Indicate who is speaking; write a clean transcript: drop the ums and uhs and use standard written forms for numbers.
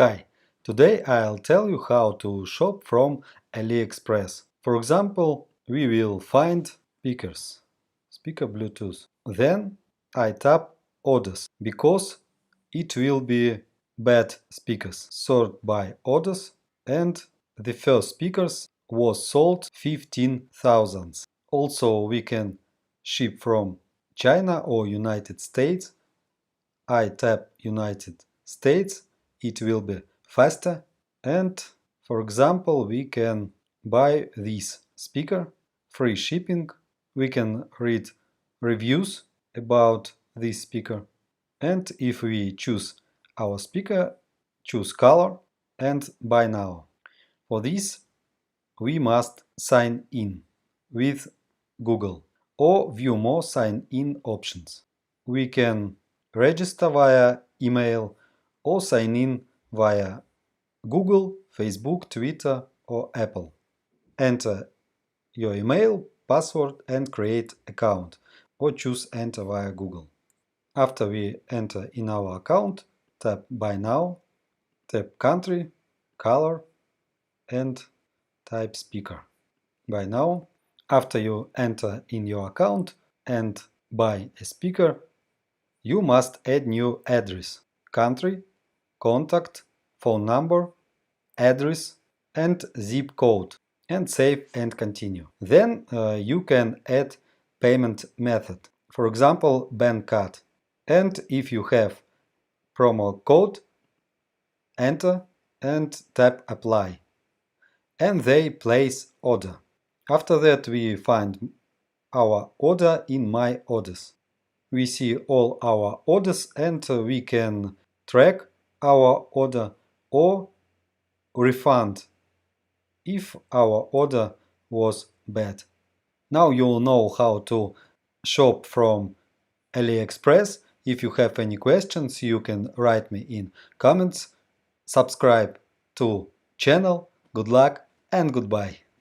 Speaker 1: Hi, today I'll tell you how to shop from AliExpress. For example, we will find speaker Bluetooth. Then I tap orders because it will be bad speakers. Sort by orders, and the first speakers was sold 15,000. Also we can ship from China or United States. I tap United States, it will be faster, and for example we can buy this speaker, free shipping, we can read reviews about this speaker, and if we choose our speaker, choose color and buy now. For this we must sign in with Google or view more sign-in options. We can register via email or sign in via Google, Facebook, Twitter or Apple. Enter your email, password and create account, or choose enter via Google. After we enter in our account, tap buy now, tap country, color and type speaker. Buy now. After you enter in your account and buy a speaker, you must add new address, country, contact, phone number, address and zip code, and save and continue. Then you can add payment method, for example bank card, and if you have promo code, enter and tap apply, and they place order. After that we find our order in my orders. We see all our orders and we can track our order or refund if our order was bad. Now you'll know how to shop from AliExpress. If you have any questions, you can write me in comments. Subscribe to channel. Good luck and goodbye.